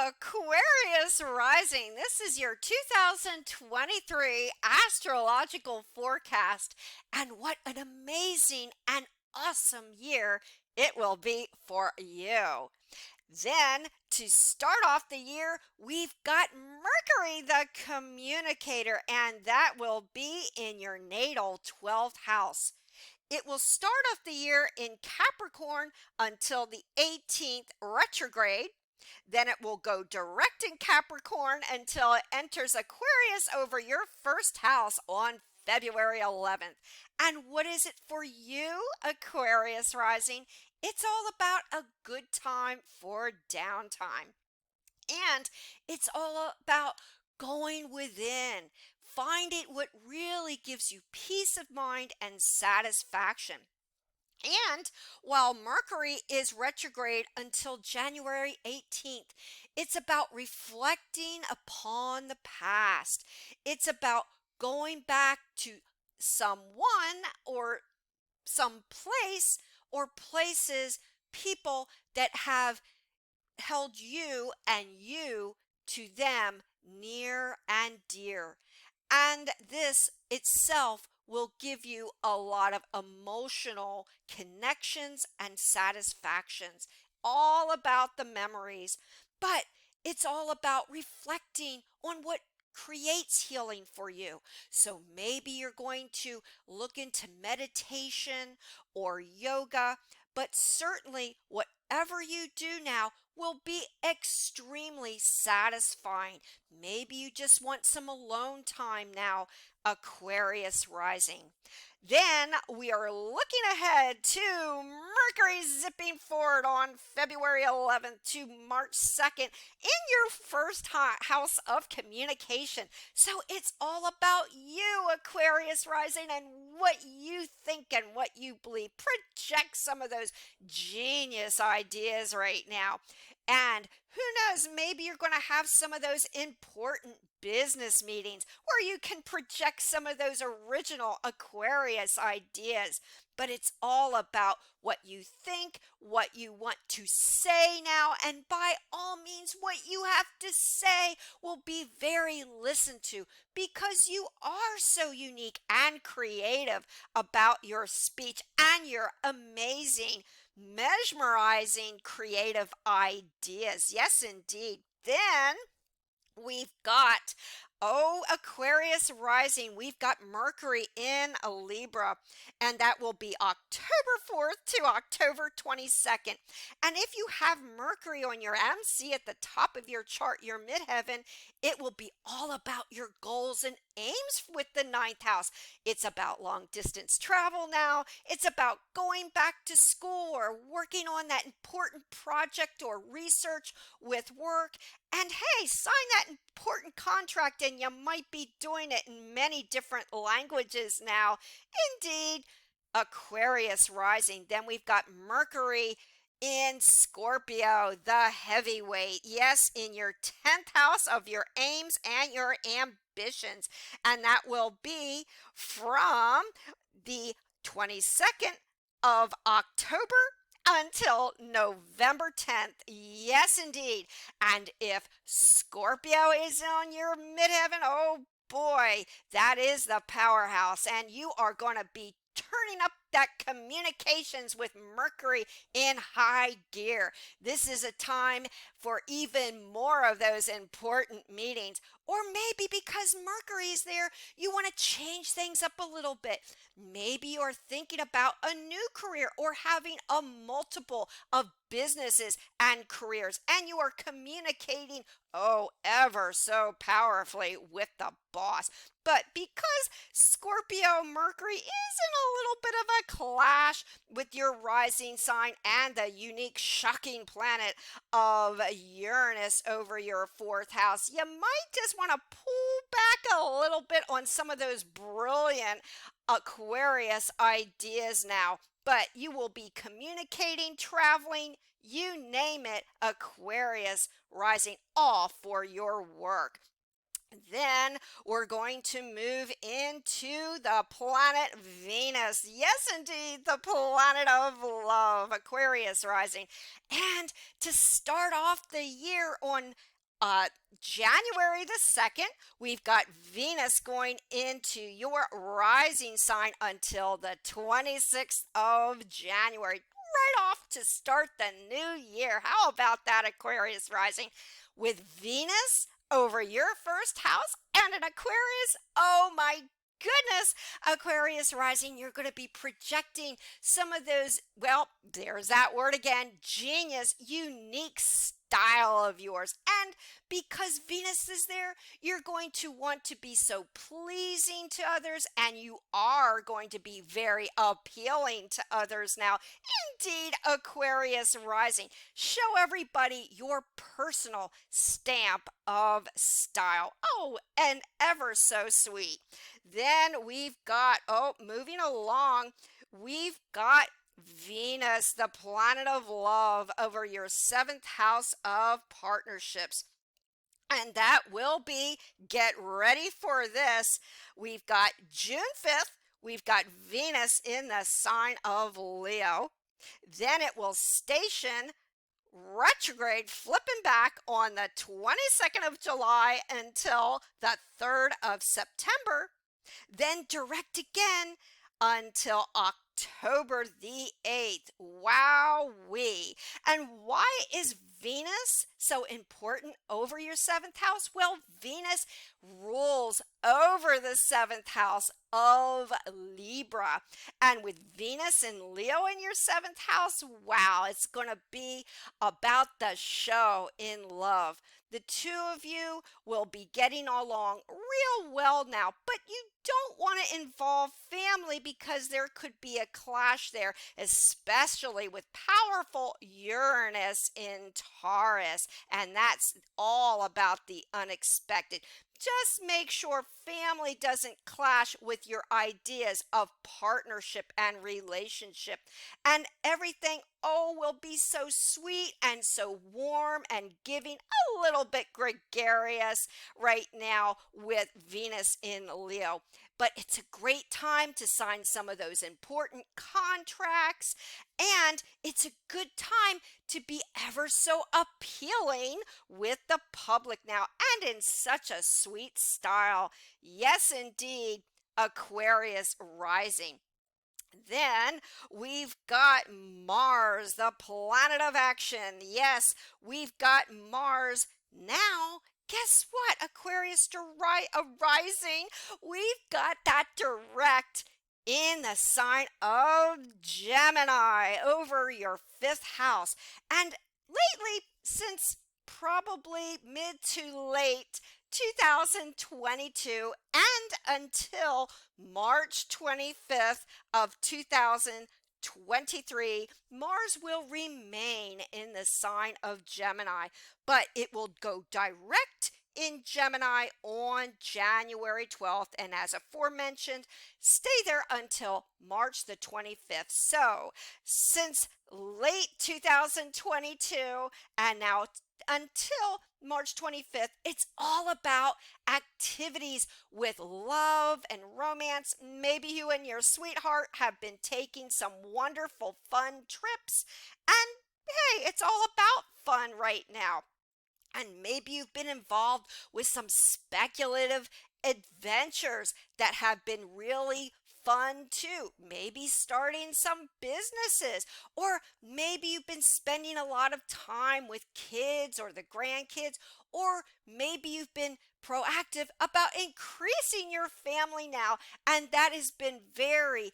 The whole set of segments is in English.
Aquarius rising. This is your 2023 astrological forecast. And what an amazing and awesome year it will be for you. Then, to start off the year, we've got Mercury, the communicator, and that will be in your natal 12th house. It will start off the year in Capricorn until the 18th retrograde. Then it will go direct in Capricorn until it enters Aquarius over your first house on February 11th. And what is it for you, Aquarius rising? It's all about a good time for downtime. And it's all about going within, finding what really gives you peace of mind and satisfaction. And while Mercury is retrograde until January 18th, it's about reflecting upon the past. It's about going back to someone or some place or places, people that have held you and you to them near and dear. And this itself will give you a lot of emotional connections and satisfactions, all about the memories. But it's all about reflecting on what creates healing for you. So maybe you're going to look into meditation or yoga, but certainly whatever you do now will be extremely satisfying. Maybe you just want some alone time now, Aquarius rising. Then we are looking ahead to Mercury zipping forward on February 11th to March 2nd in your first house of communication. So it's all about you, Aquarius rising, and what you think and what you believe. Project some of those genius ideas right now. And who knows, maybe you're going to have some of those important business meetings where you can project some of those original Aquarius ideas. But it's all about what you think, what you want to say now, and by all means, what you have to say will be very listened to because you are so unique and creative about your speech and your amazing, mesmerizing, creative ideas. Yes, indeed. Then we've got, Aquarius rising. We've got Mercury in a Libra, and that will be October 4th to October 22nd. And if you have Mercury on your MC at the top of your chart, your midheaven, it will be all about your goals and aims with the ninth house. It's about long distance travel now. It's about going back to school or working on that important project or research with work. And hey, sign that important contract and you might be doing it in many different languages now. Indeed, Aquarius rising. Then we've got Mercury in Scorpio, the heavyweight. Yes, in your 10th house of your aims and your ambitions. And that will be from the 22nd of October until November 10th. Yes, indeed. And if Scorpio is on your midheaven, oh boy, that is the powerhouse. And you are going to be turning up that communications with Mercury in high gear. This is a time for even more of those important meetings. Or maybe because Mercury is there, you want to change things up a little bit. Maybe you're thinking about a new career or having a multiple of businesses and careers, and you are communicating, ever so powerfully with the boss. But because Scorpio Mercury is in a little bit of a clash with your rising sign and the unique, shocking planet of Uranus over your fourth house, you might just want to pull back a little bit on some of those brilliant Aquarius ideas now. But you will be communicating, traveling, you name it, Aquarius rising, all for your work. Then we're going to move into the planet Venus. Yes, indeed, the planet of love, Aquarius rising. And to start off the year on uh, January the 2nd, we've got Venus going into your rising sign until the 26th of January, right off to start the new year. How about that, Aquarius rising? With Venus over your first house and an Aquarius, oh my goodness, Aquarius rising, you're going to be projecting some of those, well, there's that word again, genius, unique style of yours. And because Venus is there, you're going to want to be so pleasing to others, and you are going to be very appealing to others now. Indeed, Aquarius rising. Show everybody your personal stamp of style. Oh, and ever so sweet. Then we've got, oh, moving along, we've got Venus, the planet of love, over your seventh house of partnerships. And that will be, get ready for this. We've got June 5th, we've got Venus in the sign of Leo. Then it will station retrograde, flipping back on the 22nd of July until the 3rd of September, then direct again until October the 8th. Wowee. And why is Venus so important over your seventh house? Well, Venus rules over the seventh house of Libra. And with Venus and Leo in your seventh house, wow, it's going to be about the show in love. The two of you will be getting along real well now, but you don't want to involve family because there could be a clash there, especially with powerful Uranus in Taurus. And that's all about the unexpected. Just make sure family doesn't clash with your ideas of partnership and relationship. And everything, oh, will be so sweet and so warm and giving, a little bit gregarious right now with Venus in Leo. But it's a great time to sign some of those important contracts. And it's a good time to be ever so appealing with the public now, and in such a sweet style. Yes, indeed, Aquarius rising. Then we've got Mars, the planet of action. Yes, we've got Mars now. Guess what, Aquarius rising? We've got that direct in the sign of Gemini over your fifth house. And lately, since probably mid to late 2022 and until March 25th of 2023, Mars will remain in the sign of Gemini, but it will go direct in Gemini on January 12th, and as aforementioned, stay there until March the 25th. So, since late 2022 and now until March 25th, it's all about activities with love and romance. Maybe you and your sweetheart have been taking some wonderful, fun trips, and hey, it's all about fun right now. And maybe you've been involved with some speculative adventures that have been really fun too. Maybe starting some businesses, or maybe you've been spending a lot of time with kids or the grandkids, or maybe you've been proactive about increasing your family now, and that has been very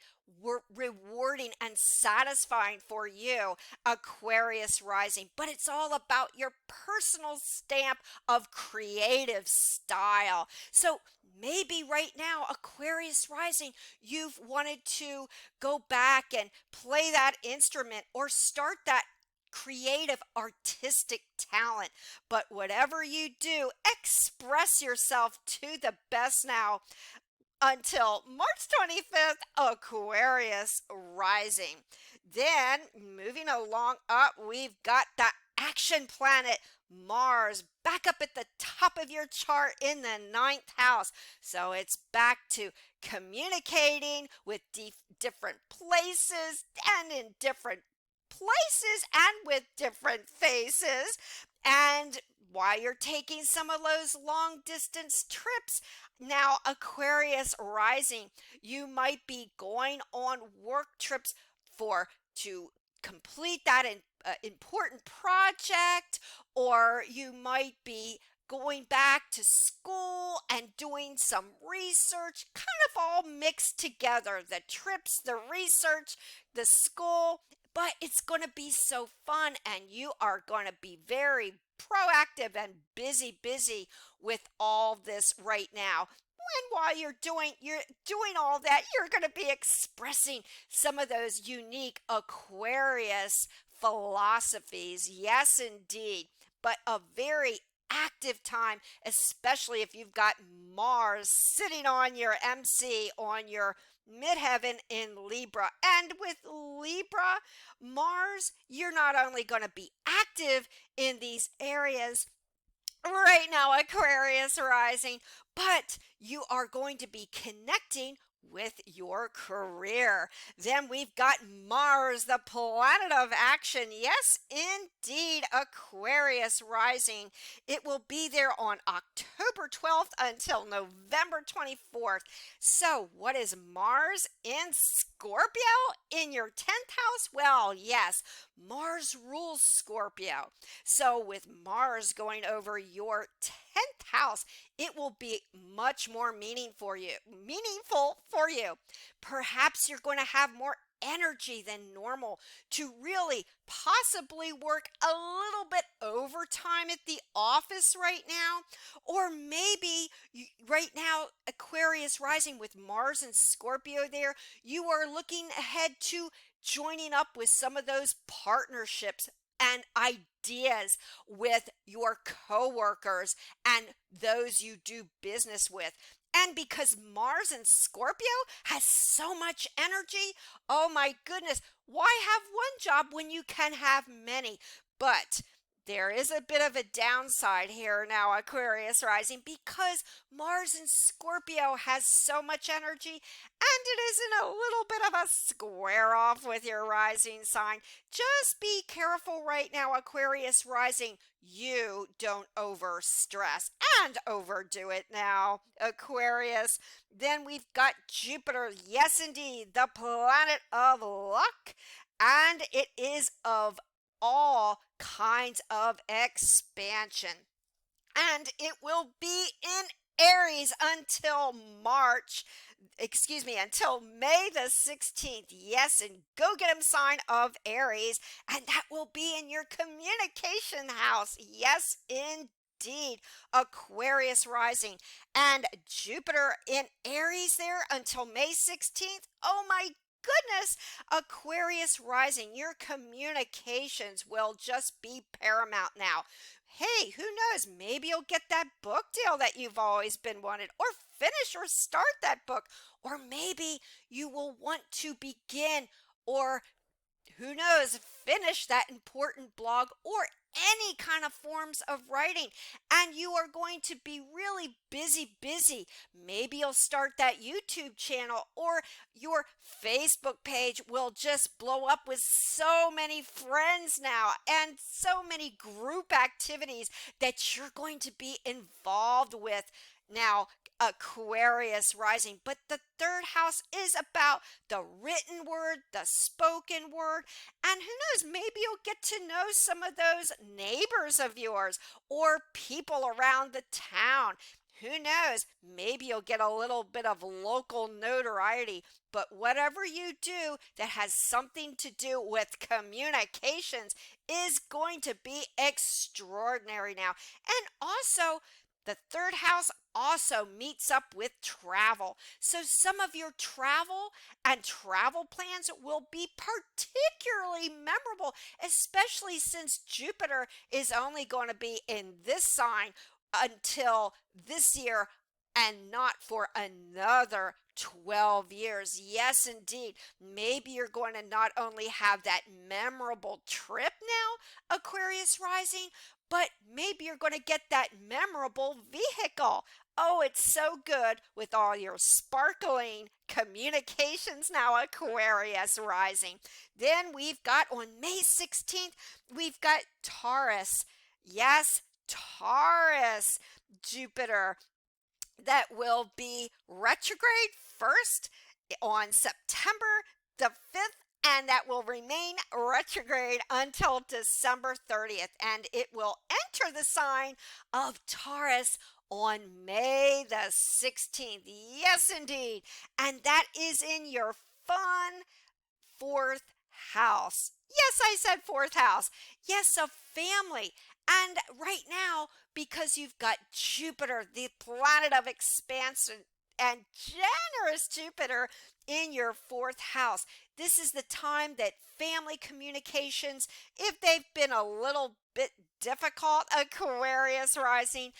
rewarding and satisfying for you, Aquarius rising. But it's all about your personal stamp of creative style. So maybe right now, Aquarius rising, you've wanted to go back and play that instrument or start that creative artistic talent. But whatever you do, express yourself to the best now until March 25th, Aquarius rising. Then moving along up, we've got the action planet Mars back up at the top of your chart in the ninth house. So it's back to communicating with different places and in different places and with different faces. And while you're taking some of those long distance trips. Now, Aquarius rising, you might be going on work trips for to complete that important project, or you might be going back to school and doing some research, kind of all mixed together, the trips, the research, the school. But it's going to be so fun, and you are going to be very proactive and busy with all this right now. And while you're doing all that, you're going to be expressing some of those unique Aquarius philosophies. Yes, indeed. But a very active time, especially if you've got Mars sitting on your MC, on your midheaven in Libra. And with Libra, Mars, you're not only going to be active in these areas right now, Aquarius rising, but you are going to be connecting with your career. Then we've got Mars, the planet of action. Yes, indeed, Aquarius rising. It will be there on October 12th until November 24th. So, what is Mars in Scorpio in your 10th house? Well, yes, Mars rules Scorpio. So, with Mars going over your 10th house, it will be much more meaningful for you. Perhaps you're going to have more energy than normal to really possibly work a little bit overtime at the office right now. Or maybe right now, Aquarius rising with Mars and Scorpio there, you are looking ahead to joining up with some of those partnerships and ideas with your coworkers and those you do business with. And because Mars and Scorpio has so much energy, oh my goodness, why have one job when you can have many? But there is a bit of a downside here now, Aquarius rising, because Mars in Scorpio has so much energy, and it is in a little bit of a square off with your rising sign. Just be careful right now, Aquarius rising. You don't overstress and overdo it now, Aquarius. Then we've got Jupiter. Yes, indeed, the planet of luck, and it is of all kinds of expansion. And it will be in Aries until until May the 16th. Yes, and go get 'em sign of Aries, and that will be in your communication house. Yes, indeed. Aquarius rising and Jupiter in Aries there until May 16th. Oh my goodness, Aquarius rising, your communications will just be paramount now. Hey, who knows? Maybe you'll get that book deal that you've always been wanted, or finish or start that book, or maybe you will want to begin, or who knows, finish that important blog or any kind of forms of writing. And you are going to be really busy. Maybe you'll start that YouTube channel, or your Facebook page will just blow up with so many friends now and so many group activities that you're going to be involved with. Now, Aquarius rising, but the third house is about the written word, the spoken word, and who knows, maybe you'll get to know some of those neighbors of yours or people around the town. Who knows, maybe you'll get a little bit of local notoriety. But whatever you do that has something to do with communications is going to be extraordinary now. And also, the third house also meets up with travel. So some of your travel and travel plans will be particularly memorable, especially since Jupiter is only going to be in this sign until this year and not for another 12 years. Yes, indeed. Maybe you're going to not only have that memorable trip now, Aquarius rising, but maybe you're going to get that memorable vehicle. Oh, it's so good with all your sparkling communications now, Aquarius rising. Then we've got on May 16th, we've got Taurus. Yes, Taurus, Jupiter, that will be retrograde first on September the 5th, and that will remain retrograde until December 30th. And it will enter the sign of Taurus on May the 16th. Yes, indeed. And that is in your fun fourth house. Yes, I said fourth house. Yes, a family. And right now, because you've got Jupiter, the planet of expansion, and generous Jupiter in your fourth house, this is the time that family communications, if they've been a little bit difficult, Aquarius rising,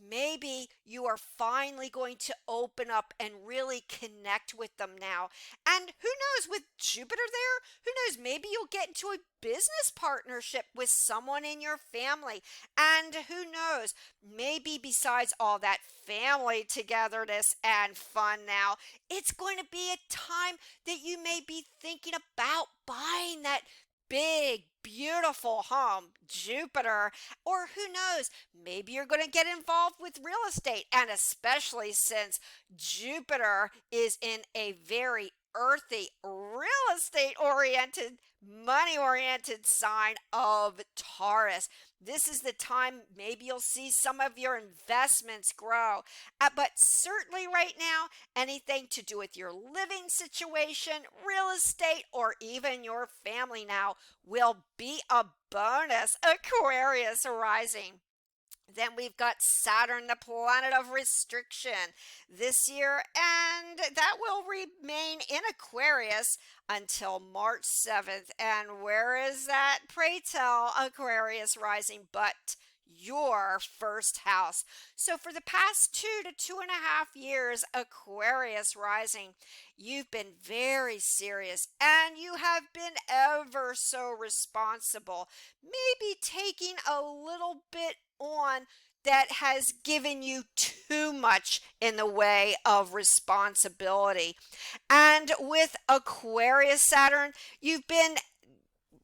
maybe you are finally going to open up and really connect with them now. And who knows, with Jupiter there, who knows, maybe you'll get into a business partnership with someone in your family. And who knows, maybe besides all that family togetherness and fun now, it's going to be a time that you may be thinking about buying that big, beautiful home, Jupiter, or who knows, maybe you're going to get involved with real estate, and especially since Jupiter is in a very earthy, real estate oriented, money oriented sign of Taurus. This is the time maybe you'll see some of your investments grow. But certainly right now, anything to do with your living situation, real estate, or even your family now will be a bonus. Aquarius rising. Then we've got Saturn, the planet of restriction this year, and that will remain in Aquarius until March 7th. And where is that? Pray tell, Aquarius rising, but your first house. So for the past 2 to 2.5 years, Aquarius rising, you've been very serious and you have been ever so responsible, maybe taking a little bit on that has given you too much in the way of responsibility. And with Aquarius Saturn, you've been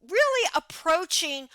really approaching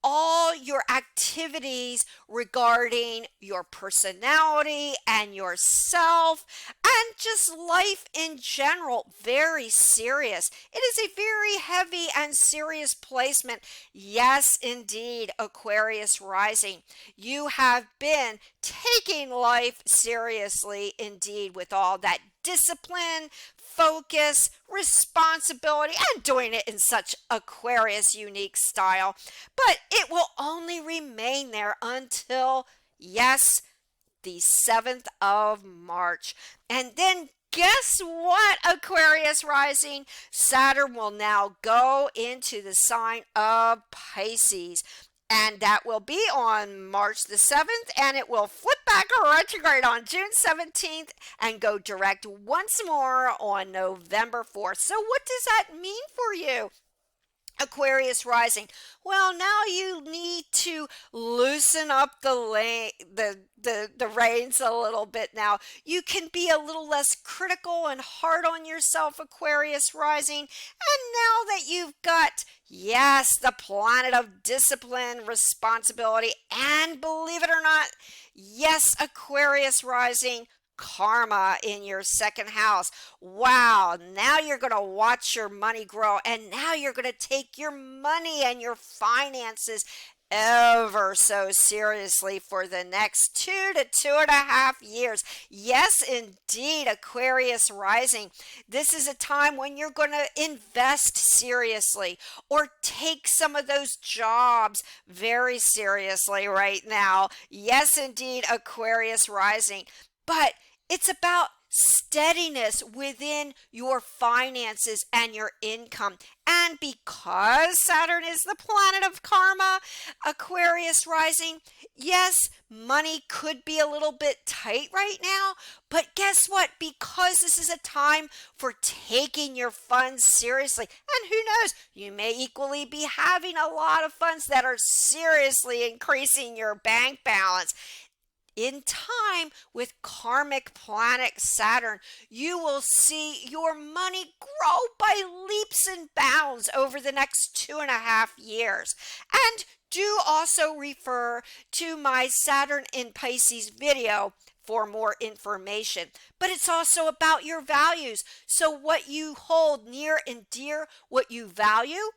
all your activities regarding your personality and yourself and just life in general very serious. It is a very heavy and serious placement. Yes, indeed, Aquarius rising. You have been taking life seriously indeed with all that discipline, focus, responsibility, and doing it in such Aquarius unique style. But it will only remain there until, yes, the 7th of March. And then guess what, Aquarius rising? Saturn will now go into the sign of Pisces. And that will be on March the 7th, and it will flip back retrograde on June 17th and go direct once more on November 4th. So what does that mean for you, Aquarius rising? Well, now you need to loosen up the reins a little bit now. You can be a little less critical and hard on yourself, Aquarius rising. And now that you've got, yes, the planet of discipline, responsibility, and believe it or not, yes, Aquarius rising, karma in your second house. Wow, now you're going to watch your money grow, and now you're going to take your money and your finances ever so seriously for the next 2 to 2.5 years. Yes, indeed, Aquarius rising. This is a time when you're going to invest seriously or take some of those jobs very seriously right now. Yes, indeed, Aquarius rising. But it's about steadiness within your finances and your income. And because Saturn is the planet of karma, Aquarius rising, yes, money could be a little bit tight right now, but guess what? Because this is a time for taking your funds seriously, and who knows, you may equally be having a lot of funds that are seriously increasing your bank balance. In time, with karmic planet Saturn, you will see your money grow by leaps and bounds over the next 2.5 years. And do also refer to my Saturn in Pisces video for more information. But it's also about your values. So what you hold near and dear, what you value,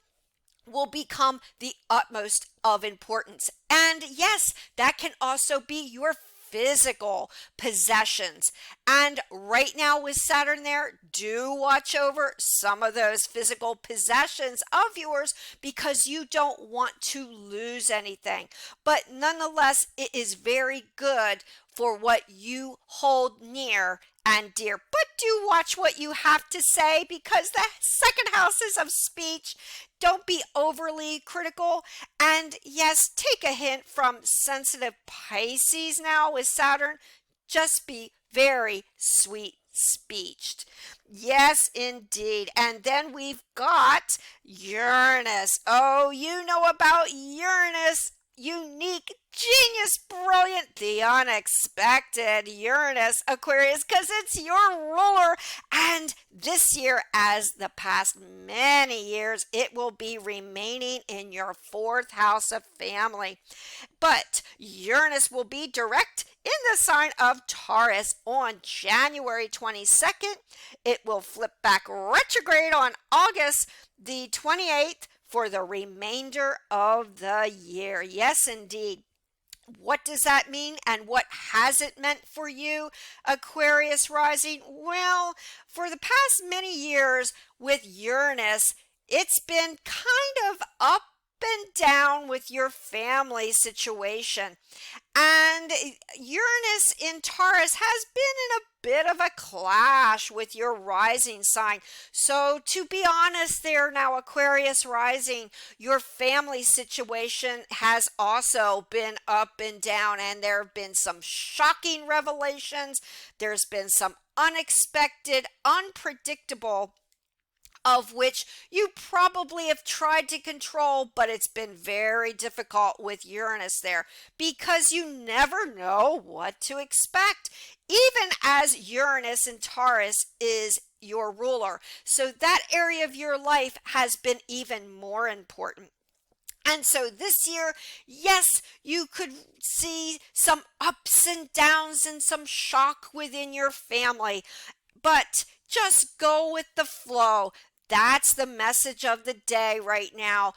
will become the utmost of importance. And yes, that can also be your physical possessions. And right now with Saturn there, do watch over some of those physical possessions of yours because you don't want to lose anything. But nonetheless, it is very good for what you hold near and dear. But do watch what you have to say because the second house is of speech. Don't be overly critical. And yes, take a hint from sensitive Pisces now with Saturn. Just be very sweet speeched. Yes, indeed. And then we've got Uranus. Oh, you know about Uranus. Unique, genius, brilliant, the unexpected Uranus, Aquarius, because it's your ruler. And this year, as the past many years, it will be remaining in your fourth house of family. But Uranus will be direct in the sign of Taurus on January 22nd. It will flip back retrograde on August the 28th. For the remainder of the year. Yes, indeed. What does that mean and what has it meant for you, Aquarius rising? Well, for the past many years with Uranus, it's been kind of up and down with your family situation. And Uranus in Taurus has been in a bit of a clash with your rising sign. So to be honest there now, Aquarius rising, your family situation has also been up and down, and there have been some shocking revelations. There's been some unexpected, unpredictable, of which you probably have tried to control, but it's been very difficult with Uranus there because you never know what to expect, even as Uranus in Taurus is your ruler. So that area of your life has been even more important. And so this year, yes, you could see some ups and downs and some shock within your family, but just go with the flow. That's the message of the day right now.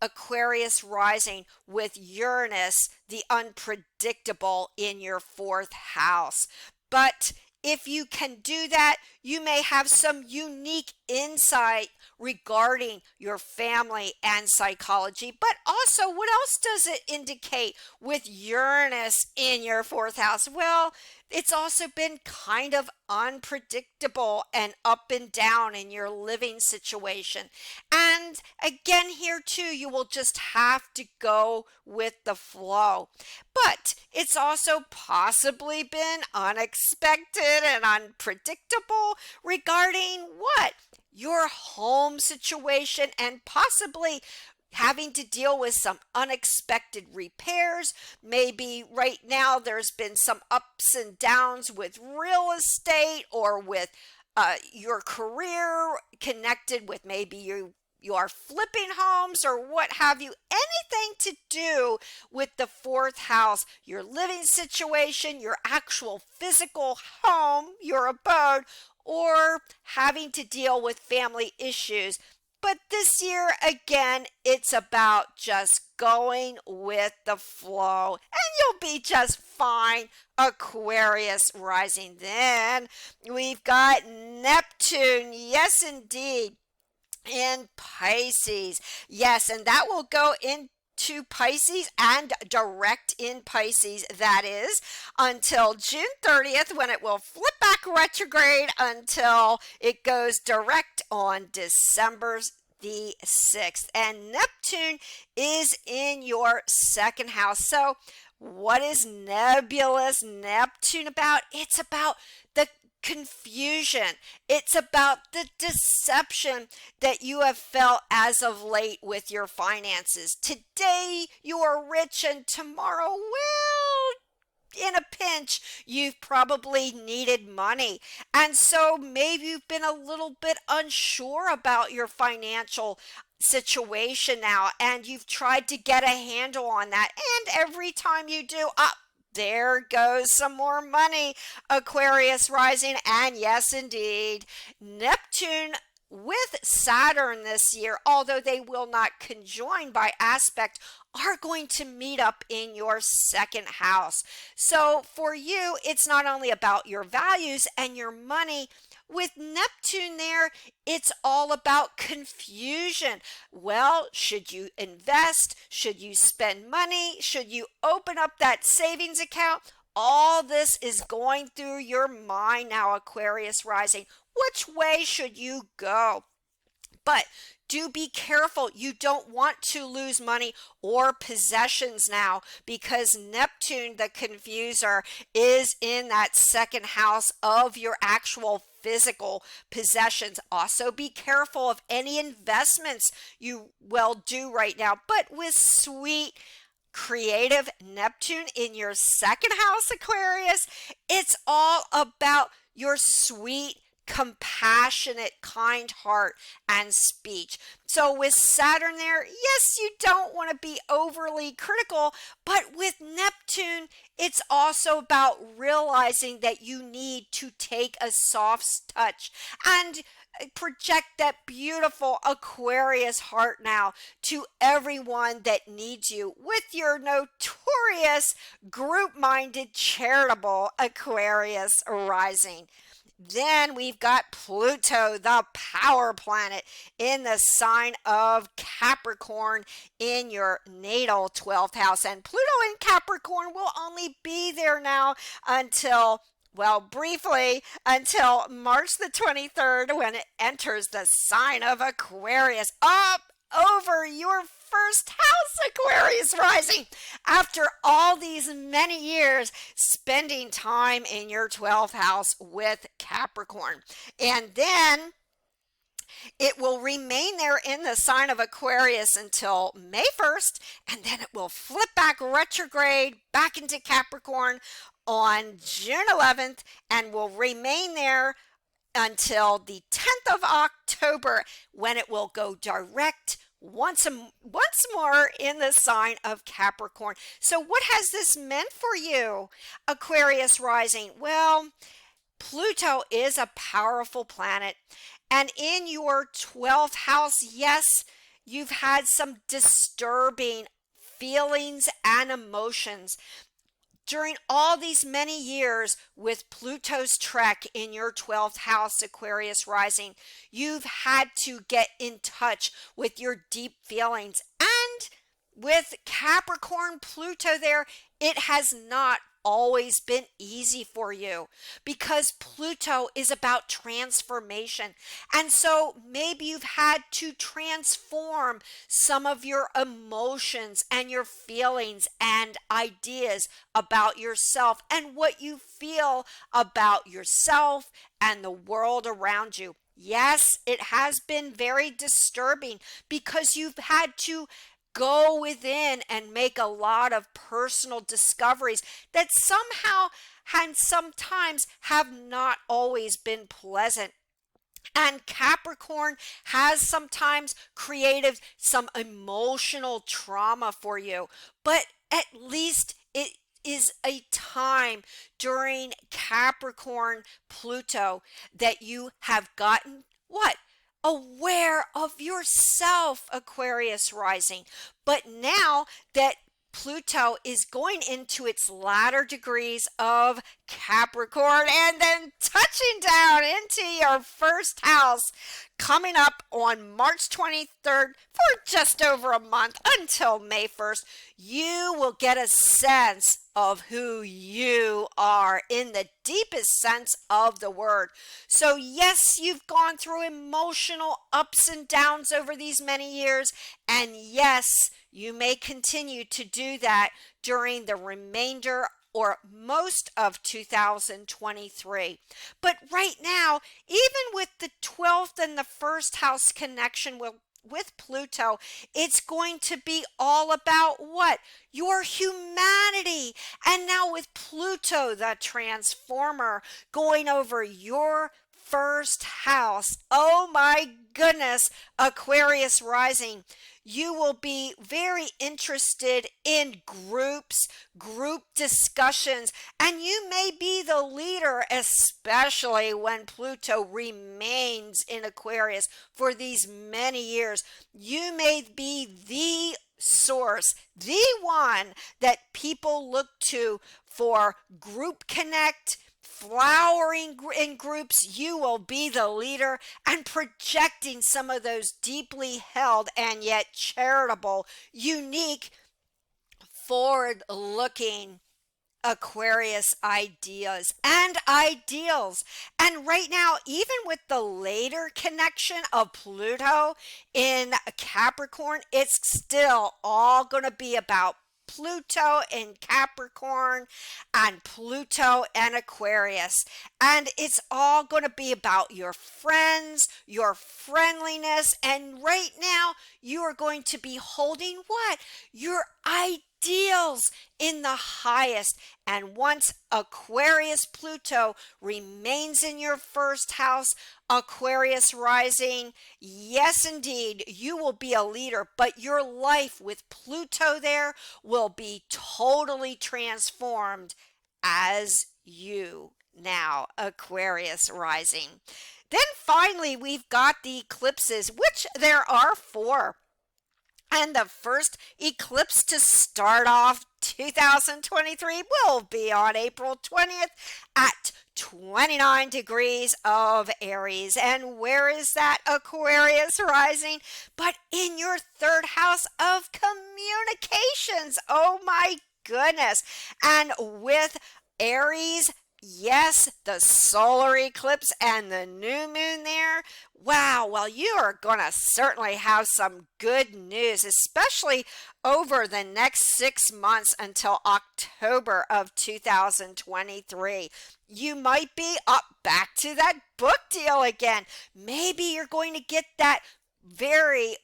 Aquarius rising with Uranus, the unpredictable, in your fourth house. But if you can do that, you may have some unique insight regarding your family and psychology. But also, what else does it indicate with Uranus in your fourth house? Well, it's also been kind of unpredictable and up and down in your living situation. And again, here too, you will just have to go with the flow. But it's also possibly been unexpected and unpredictable regarding what? Your home situation, and possibly having to deal with some unexpected repairs. Maybe right now there's been some ups and downs with real estate or with your career connected with maybe you are flipping homes or what have you. Anything to do with the fourth house, your living situation, your actual physical home, your abode, or having to deal with family issues. But this year, again, it's about just going with the flow, and you'll be just fine, Aquarius rising. Then we've got Neptune, yes, indeed, in Pisces. Yes, and that will go into Pisces and direct in Pisces, that is, until June 30th, when it will flip back retrograde until it goes direct on December the 6th. And Neptune is in your second house. So what is nebulous Neptune about? It's about the confusion. It's about the deception that you have felt as of late with your finances. Today you are rich and tomorrow, well, in a pinch, you've probably needed money. And so maybe you've been a little bit unsure about your financial situation now, and you've tried to get a handle on that, and every time you do, there goes some more money, Aquarius rising. And yes, indeed, Neptune with Saturn this year, although they will not conjoin by aspect, are going to meet up in your second house. So for you, it's not only about your values and your money. With Neptune there, it's all about confusion. Well, should you invest? Should you spend money? Should you open up that savings account? All this is going through your mind now, Aquarius rising. Which way should you go? But do be careful. You don't want to lose money or possessions now, because Neptune, the confuser, is in that second house of your actual physical possessions. Also be careful of any investments you will do right now. But with sweet creative Neptune in your second house, Aquarius, it's all about your sweet, compassionate, kind heart and speech. So with Saturn there, yes, you don't want to be overly critical, but with Neptune, it's also about realizing that you need to take a soft touch and project that beautiful Aquarius heart now to everyone that needs you with your notorious group-minded charitable Aquarius rising. Then we've got Pluto, the power planet, in the sign of Capricorn in your natal 12th house. And Pluto in Capricorn will only be there now until, well, briefly, until March the 23rd, when it enters the sign of Aquarius, up over your first house, Aquarius rising, after all these many years spending time in your 12th house with Capricorn. And then it will remain there in the sign of Aquarius until May 1st, and then it will flip back retrograde back into Capricorn on June 11th and will remain there until the 10th of October, when it will go direct once more in the sign of Capricorn. So what has this meant for you, Aquarius rising? Well, Pluto is a powerful planet, and in your 12th house, yes, you've had some disturbing feelings and emotions. During all these many years with Pluto's trek in your 12th house, Aquarius rising, you've had to get in touch with your deep feelings. And with Capricorn Pluto there, it has not always been easy for you, because Pluto is about transformation. And so maybe you've had to transform some of your emotions and your feelings and ideas about yourself and what you feel about yourself and the world around you. Yes, it has been very disturbing, because you've had to go within and make a lot of personal discoveries that somehow and sometimes have not always been pleasant. And Capricorn has sometimes created some emotional trauma for you, but at least it is a time during Capricorn Pluto that you have gotten what? Aware of yourself, Aquarius rising. But now that Pluto is going into its latter degrees of Capricorn and then touching down into your first house, coming up on March 23rd for just over a month until May 1st, you will get a sense of who you are in the deepest sense of the word. So yes, you've gone through emotional ups and downs over these many years, and yes, you may continue to do that during the remainder or most of 2023. But right now, even with the 12th and the first house connection with Pluto, it's going to be all about what? Your humanity. And now with Pluto, the transformer, going over your first house. Oh my goodness, Aquarius rising. You will be very interested in groups, group discussions, and you may be the leader, especially when Pluto remains in Aquarius for these many years. You may be the source, the one that people look to for group connect, flowering in groups. You will be the leader and projecting some of those deeply held and yet charitable, unique, forward looking Aquarius ideas and ideals. And right now, even with the later connection of Pluto in Capricorn, it's still all going to be about Pluto in Capricorn and Pluto and Aquarius. And it's all going to be about your friends, your friendliness. And right now, you are going to be holding what? Your ideals in the highest. And once Aquarius Pluto remains in your first house, Aquarius rising, yes indeed, you will be a leader, but your life with Pluto there will be totally transformed as you now, Aquarius rising. Then finally, we've got the eclipses, which there are four. And the first eclipse to start off 2023 will be on April 20th at 29 degrees of Aries. And where is that, Aquarius rising? But in your third house of communications. Oh my goodness. And with Aries, yes, the solar eclipse and the new moon there. Wow, well, you are going to certainly have some good news, especially over the next 6 months until October of 2023. You might be up back to that book deal again. Maybe you're going to get that very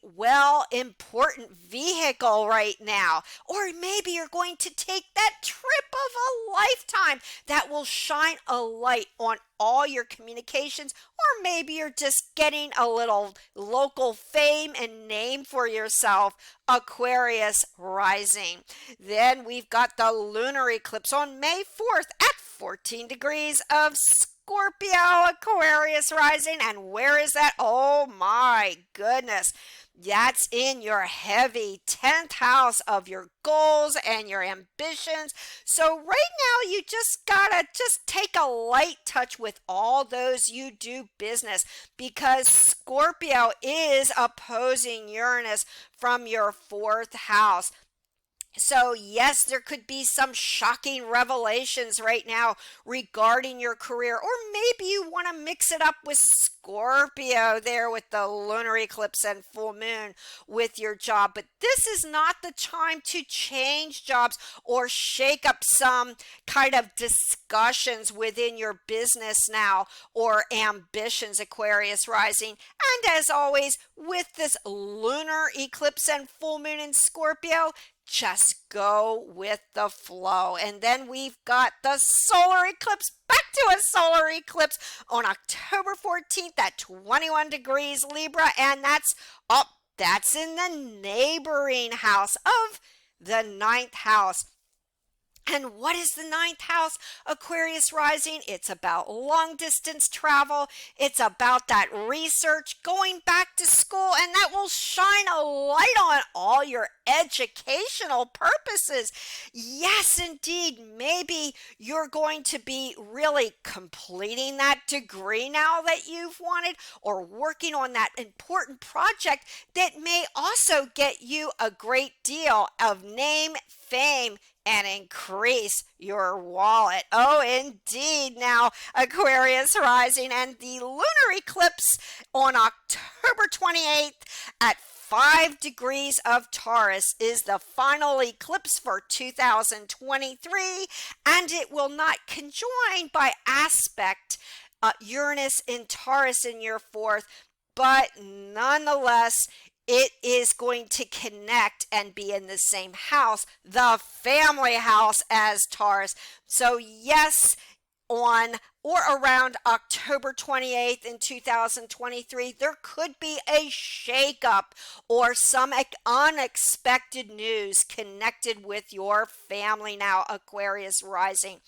important vehicle right now, or maybe you're going to take that trip of a lifetime that will shine a light on all your communications, or maybe you're just getting a little local fame and name for yourself, Aquarius rising. Then we've got the lunar eclipse on May 4th at 14 degrees of Scorpio, Aquarius rising. And where is that? Oh my goodness. That's in your heavy 10th house of your goals and your ambitions. So right now you just gotta take a light touch with all those you do business, because Scorpio is opposing Uranus from your 4th house. So yes, there could be some shocking revelations right now regarding your career, or maybe you want to mix it up with Scorpio there with the lunar eclipse and full moon with your job. But this is not the time to change jobs or shake up some kind of discussions within your business now or ambitions, Aquarius rising. And as always, with this lunar eclipse and full moon in Scorpio, just go with the flow. And then we've got the solar eclipse, back to a solar eclipse on October 14th at 21 degrees Libra. And that's in the neighboring house of the 9th house. And what is the 9th house, Aquarius rising? It's about long distance travel. It's about that research, going back to school, and that will shine a light on all your educational purposes. Yes, indeed. Maybe you're going to be really completing that degree now that you've wanted, or working on that important project that may also get you a great deal of name, fame, and increase your wallet. Oh, indeed. Now, Aquarius rising, and the lunar eclipse on October 28th at 5 degrees of Taurus is the final eclipse for 2023, and it will not conjoin by aspect Uranus in Taurus in your 4th, but nonetheless, it is going to connect and be in the same house, the family house, as Taurus. So yes, on or around October 28th in 2023, there could be a shakeup or some unexpected news connected with your family now, Aquarius rising.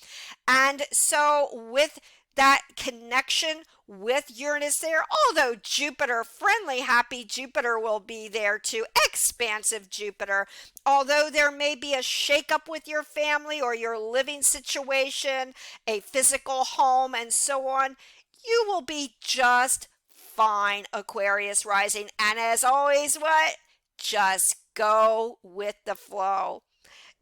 And so with that connection with Uranus there, although Jupiter, friendly, happy Jupiter will be there too, expansive Jupiter, although there may be a shakeup with your family or your living situation, a physical home, and so on, you will be just fine, Aquarius rising. And as always, what? Just go with the flow.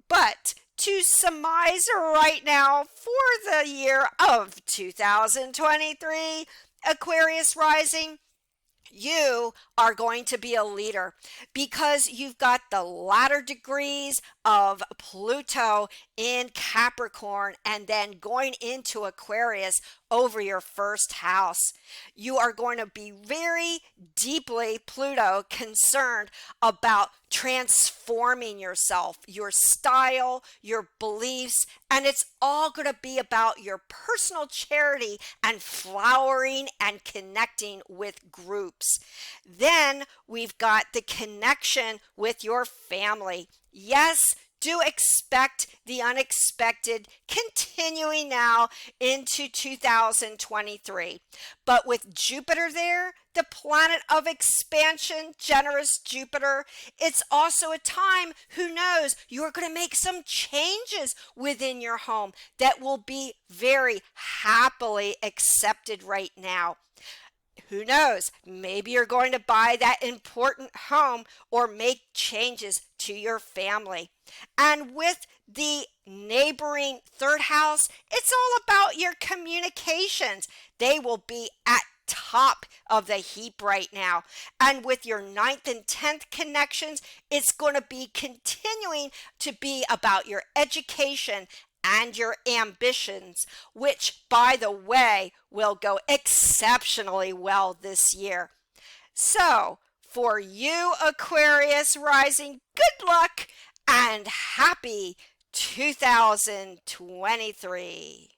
But to surmise right now for the year of 2023, Aquarius rising, you are going to be a leader because you've got the latter degrees of Pluto in Capricorn and then going into Aquarius over your first house. You are going to be very deeply, Pluto, concerned about transforming yourself, your style, your beliefs, and it's all going to be about your personal charity and flowering and connecting with groups. Then we've got the connection with your family. Yes, do expect the unexpected continuing now into 2023. But with Jupiter there, the planet of expansion, generous Jupiter, it's also a time, who knows, you're going to make some changes within your home that will be very happily accepted right now. Who knows, maybe you're going to buy that important home or make changes to your family. And with the neighboring third house, it's all about your communications. They will be at top of the heap right now. And with your 9th and 10th connections, it's going to be continuing to be about your education and your ambitions, which, by the way, will go exceptionally well this year. So, for you, Aquarius rising, good luck and happy 2023.